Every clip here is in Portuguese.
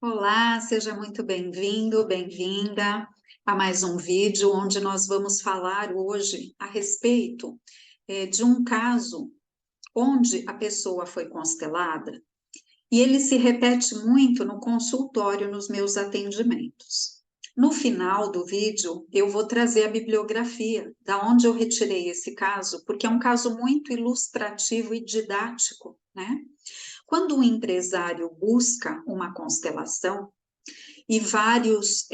Olá, seja muito bem-vindo, bem-vinda a mais um vídeo onde nós vamos falar hoje a respeito de um caso onde a pessoa foi constelada e ele se repete muito no consultório, nos meus atendimentos. No final do vídeo, eu vou trazer a bibliografia da onde eu retirei esse caso, porque é um caso muito ilustrativo e didático, né? Quando um empresário busca uma constelação, e vários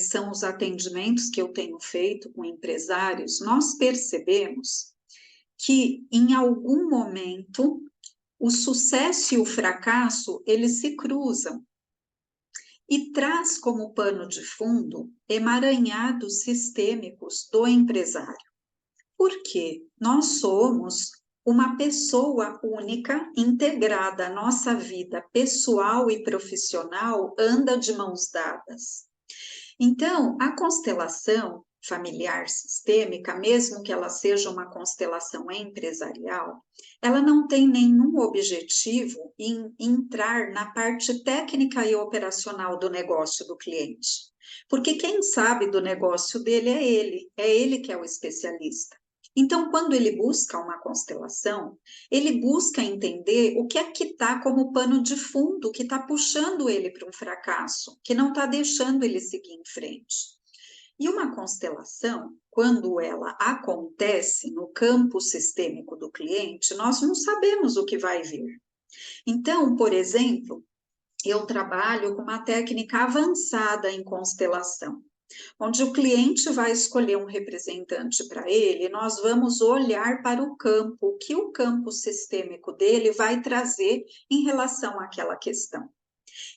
são os atendimentos que eu tenho feito com empresários, nós percebemos que em algum momento o sucesso e o fracasso eles se cruzam e traz como pano de fundo emaranhados sistêmicos do empresário. Por quê? Nós somos uma pessoa única, integrada, a nossa vida pessoal e profissional anda de mãos dadas. Então, a constelação familiar sistêmica, mesmo que ela seja uma constelação empresarial, ela não tem nenhum objetivo em entrar na parte técnica e operacional do negócio do cliente. Porque quem sabe do negócio dele é ele que é o especialista. Então, quando ele busca uma constelação, ele busca entender o que é que está como pano de fundo, que está puxando ele para um fracasso, que não está deixando ele seguir em frente. E uma constelação, quando ela acontece no campo sistêmico do cliente, nós não sabemos o que vai vir. Então, por exemplo, eu trabalho com uma técnica avançada em constelação, onde o cliente vai escolher um representante para ele, nós vamos olhar para o campo, o que o campo sistêmico dele vai trazer em relação àquela questão.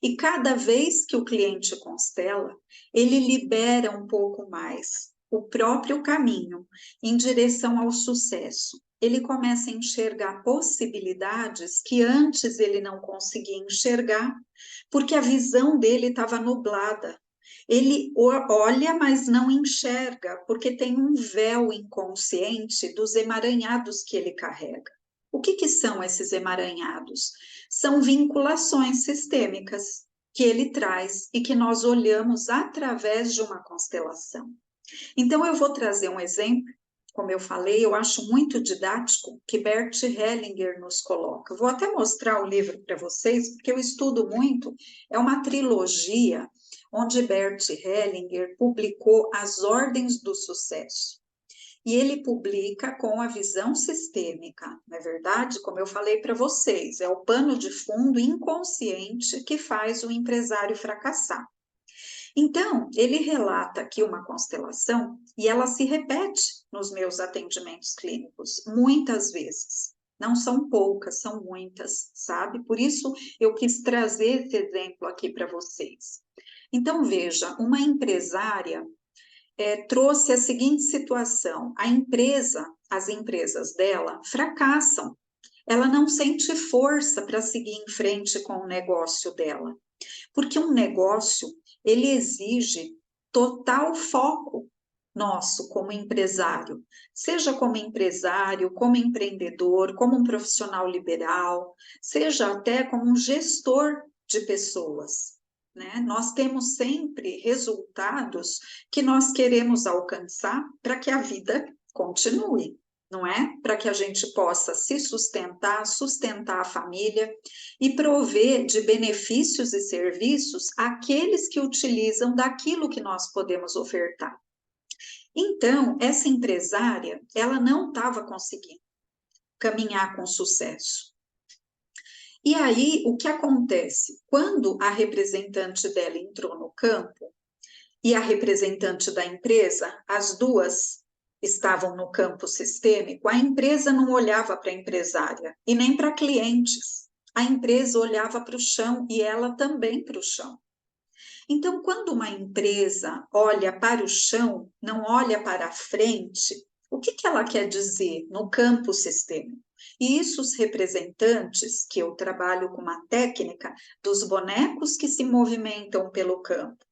E cada vez que o cliente constela, ele libera um pouco mais o próprio caminho em direção ao sucesso. Ele começa a enxergar possibilidades que antes ele não conseguia enxergar, porque a visão dele estava nublada. Ele olha, mas não enxerga, porque tem um véu inconsciente dos emaranhados que ele carrega. O que são esses emaranhados? São vinculações sistêmicas que ele traz e que nós olhamos através de uma constelação. Então, eu vou trazer um exemplo, como eu falei, eu acho muito didático, que Bert Hellinger nos coloca. Vou até mostrar o livro para vocês, porque eu estudo muito, é uma trilogia onde Bert Hellinger publicou As Ordens do Sucesso. E ele publica com a visão sistêmica, não é verdade? Como eu falei para vocês, é o pano de fundo inconsciente que faz o empresário fracassar. Então, ele relata aqui uma constelação e ela se repete nos meus atendimentos clínicos, muitas vezes. Não são poucas, são muitas, sabe? Por isso eu quis trazer esse exemplo aqui para vocês. Então, veja, uma empresária trouxe a seguinte situação: as empresas dela fracassam, ela não sente força para seguir em frente com o negócio dela, porque um negócio, ele exige total foco nosso como empresário, seja como empresário, como empreendedor, como um profissional liberal, seja até como um gestor de pessoas. Né? Nós temos sempre resultados que nós queremos alcançar para que a vida continue, não é? Para que a gente possa se sustentar, sustentar a família e prover de benefícios e serviços àqueles que utilizam daquilo que nós podemos ofertar. Então, essa empresária, ela não estava conseguindo caminhar com sucesso. E aí, o que acontece? Quando a representante dela entrou no campo e a representante da empresa, as duas estavam no campo sistêmico, a empresa não olhava para a empresária e nem para clientes. A empresa olhava para o chão e ela também para o chão. Então, quando uma empresa olha para o chão, não olha para a frente, o que ela quer dizer no campo sistêmico? E isso os representantes, que eu trabalho com uma técnica dos bonecos que se movimentam pelo campo,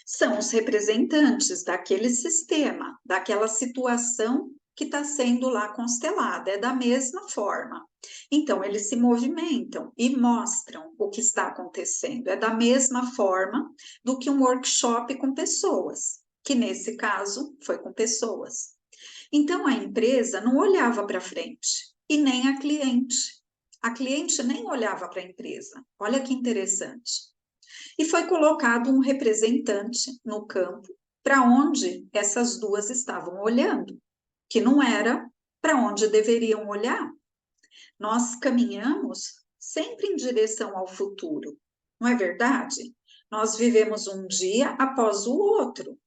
são os representantes daquele sistema, daquela situação que está sendo lá constelada, é da mesma forma. Então, eles se movimentam e mostram o que está acontecendo, é da mesma forma do que um workshop com pessoas, que nesse caso foi com pessoas. Então, a empresa não olhava para frente e nem a cliente. A cliente nem olhava para a empresa. Olha que interessante. E foi colocado um representante no campo para onde essas duas estavam olhando, que não era para onde deveriam olhar. Nós caminhamos sempre em direção ao futuro, não é verdade? Nós vivemos um dia após o outro.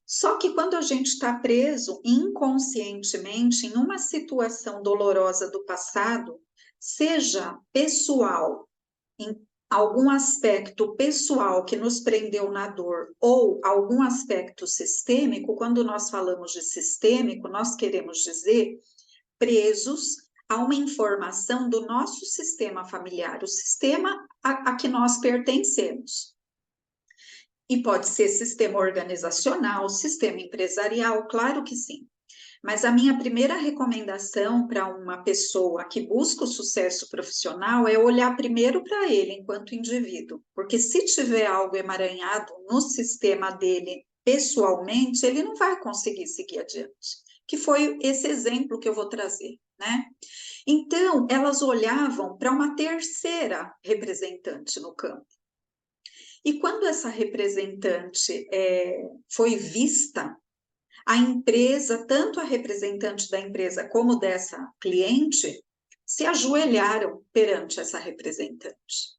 Só que quando a gente está preso inconscientemente em uma situação dolorosa do passado, seja pessoal, em algum aspecto pessoal que nos prendeu na dor, ou algum aspecto sistêmico, quando nós falamos de sistêmico, nós queremos dizer presos a uma informação do nosso sistema familiar, o sistema a que nós pertencemos. E pode ser sistema organizacional, sistema empresarial, claro que sim. Mas a minha primeira recomendação para uma pessoa que busca o sucesso profissional é olhar primeiro para ele enquanto indivíduo, porque se tiver algo emaranhado no sistema dele pessoalmente, ele não vai conseguir seguir adiante, que foi esse exemplo que eu vou trazer, né? Então, elas olhavam para uma terceira representante no campo. E quando essa representante foi vista, a empresa, tanto a representante da empresa como dessa cliente, se ajoelharam perante essa representante.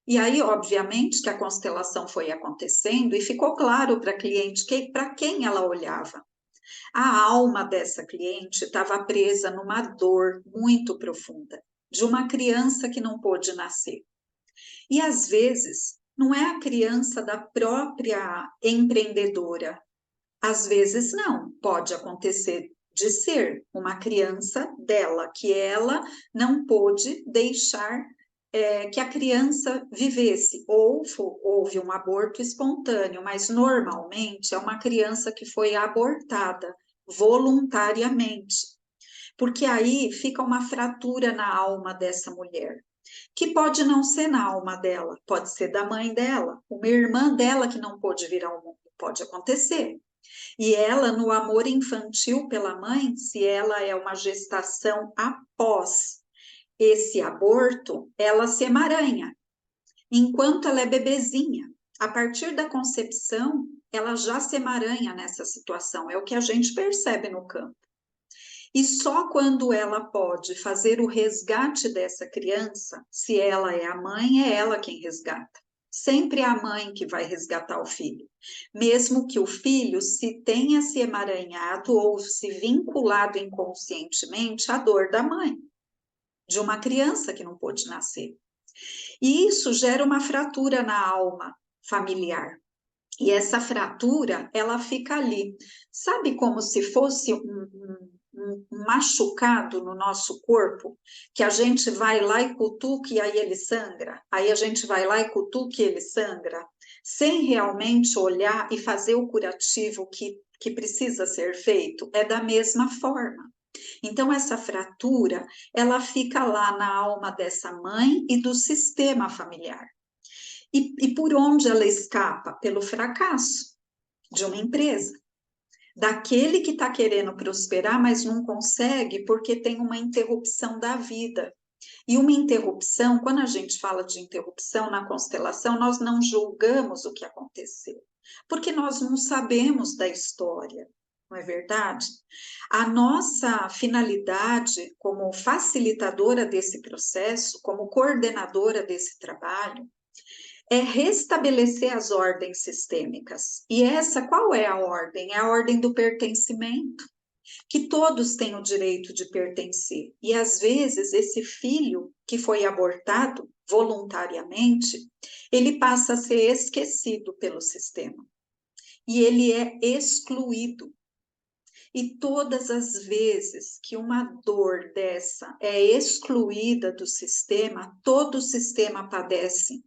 E aí, obviamente, que a constelação foi acontecendo e ficou claro para a cliente para quem ela olhava. A alma dessa cliente estava presa numa dor muito profunda, de uma criança que não pôde nascer. E às vezes, não é a criança da própria empreendedora. Às vezes não, pode acontecer de ser uma criança dela, que ela não pôde deixar que a criança vivesse, ou houve um aborto espontâneo, mas normalmente é uma criança que foi abortada voluntariamente, porque aí fica uma fratura na alma dessa mulher, que pode não ser na alma dela, pode ser da mãe dela, uma irmã dela que não pôde vir ao mundo, pode acontecer. E ela, no amor infantil pela mãe, se ela é uma gestação após esse aborto, ela se emaranha, enquanto ela é bebezinha. A partir da concepção, ela já se emaranha nessa situação, é o que a gente percebe no campo. E só quando ela pode fazer o resgate dessa criança, se ela é a mãe, é ela quem resgata. Sempre é a mãe que vai resgatar o filho, mesmo que o filho se tenha se emaranhado ou se vinculado inconscientemente à dor da mãe, de uma criança que não pôde nascer. E isso gera uma fratura na alma familiar. E essa fratura, ela fica ali. Sabe como se fosse um machucado no nosso corpo, que a gente vai lá e cutuca e aí ele sangra, aí a gente vai lá e cutuca e ele sangra, sem realmente olhar e fazer o curativo que precisa ser feito, é da mesma forma. Então, essa fratura, ela fica lá na alma dessa mãe e do sistema familiar. E por onde ela escapa? Pelo fracasso de uma empresa. Daquele que está querendo prosperar, mas não consegue porque tem uma interrupção da vida. E uma interrupção, quando a gente fala de interrupção na constelação, nós não julgamos o que aconteceu, porque nós não sabemos da história, não é verdade? A nossa finalidade como facilitadora desse processo, como coordenadora desse trabalho, é restabelecer as ordens sistêmicas. E essa, qual é a ordem? É a ordem do pertencimento, que todos têm o direito de pertencer. E às vezes esse filho que foi abortado voluntariamente, ele passa a ser esquecido pelo sistema. E ele é excluído. E todas as vezes que uma dor dessa é excluída do sistema, todo o sistema padece.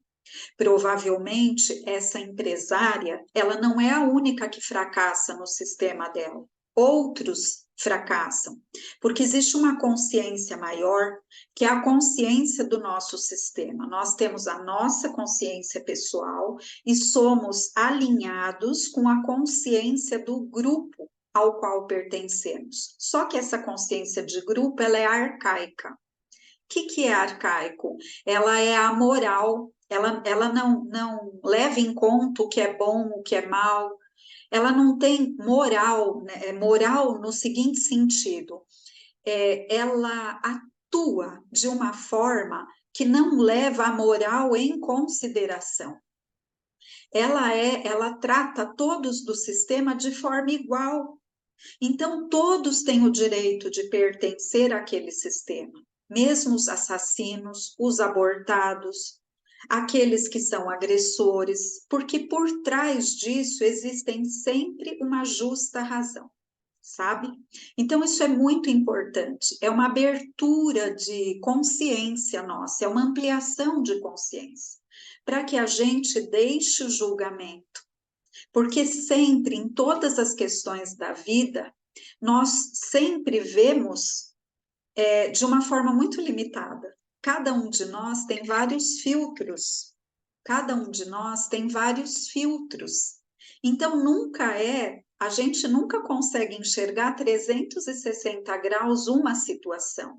Provavelmente essa empresária, ela não é a única que fracassa no sistema dela. outros fracassam, porque existe uma consciência maior, que é a consciência do nosso sistema. Nós temos a nossa consciência pessoal e somos alinhados com a consciência do grupo ao qual pertencemos. Só que essa consciência de grupo, ela é arcaica. O que é arcaico? Ela é amoral, ela não leva em conta o que é bom, o que é mal, ela não tem moral, né? Moral no seguinte sentido, ela atua de uma forma que não leva a moral em consideração. Ela trata todos do sistema de forma igual. Então, todos têm o direito de pertencer àquele sistema, mesmo os assassinos, os abortados, aqueles que são agressores, porque por trás disso existem sempre uma justa razão, sabe? Então, isso é muito importante, é uma abertura de consciência nossa, é uma ampliação de consciência, para que a gente deixe o julgamento, porque sempre, em todas as questões da vida, nós sempre vemos de uma forma muito limitada. Cada um de nós tem vários filtros. Cada um de nós tem vários filtros. Então, a gente nunca consegue enxergar 360 graus uma situação.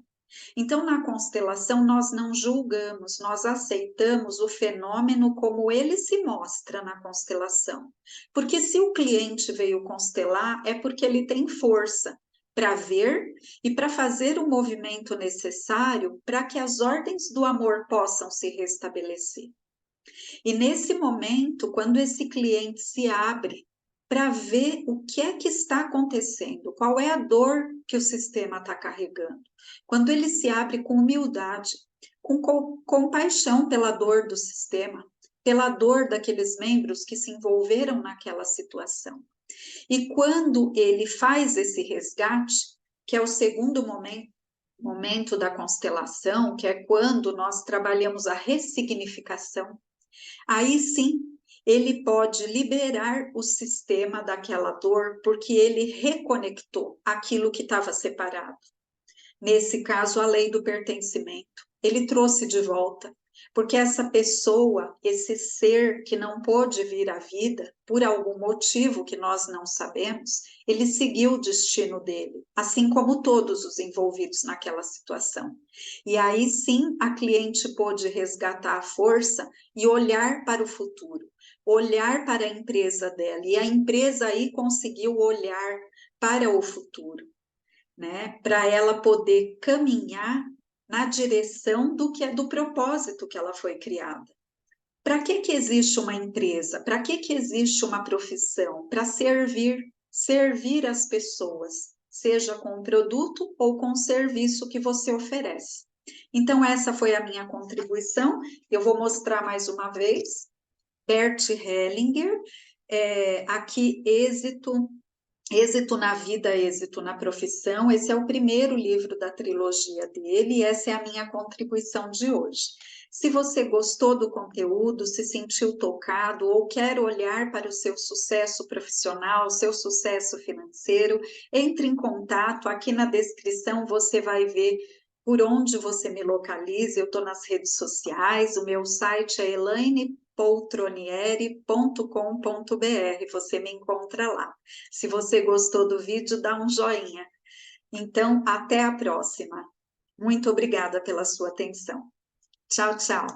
Então, na constelação, nós não julgamos, nós aceitamos o fenômeno como ele se mostra na constelação. Porque se o cliente veio constelar, é porque ele tem força para ver e para fazer o movimento necessário para que as ordens do amor possam se restabelecer. E nesse momento, quando esse cliente se abre para ver o que é que está acontecendo, qual é a dor que o sistema está carregando, quando ele se abre com humildade, com compaixão pela dor do sistema, pela dor daqueles membros que se envolveram naquela situação. E quando ele faz esse resgate, que é o segundo momento da constelação, que é quando nós trabalhamos a ressignificação, aí sim, ele pode liberar o sistema daquela dor, porque ele reconectou aquilo que estava separado. Nesse caso, a lei do pertencimento. Ele trouxe de volta, porque essa pessoa, esse ser que não pôde vir à vida, por algum motivo que nós não sabemos, ele seguiu o destino dele, assim como todos os envolvidos naquela situação. E aí sim, a cliente pôde resgatar a força e olhar para o futuro, olhar para a empresa dela, e a empresa aí conseguiu olhar para o futuro, né? Para ela poder caminhar na direção do propósito que ela foi criada. Para que existe uma empresa? Para que existe uma profissão? Para servir as pessoas, seja com o produto ou com o serviço que você oferece. Então, essa foi a minha contribuição. Eu vou mostrar mais uma vez. Bert Hellinger, aqui, Êxito na Vida, Êxito na Profissão. Esse é o primeiro livro da trilogia dele e essa é a minha contribuição de hoje. Se você gostou do conteúdo, se sentiu tocado ou quer olhar para o seu sucesso profissional, seu sucesso financeiro, entre em contato. Aqui na descrição você vai ver por onde você me localiza. Eu estou nas redes sociais, o meu site é elainepoltronieri.com.br, você me encontra lá. Se você gostou do vídeo, dá um joinha. Então, até a próxima. Muito obrigada pela sua atenção. Tchau, tchau.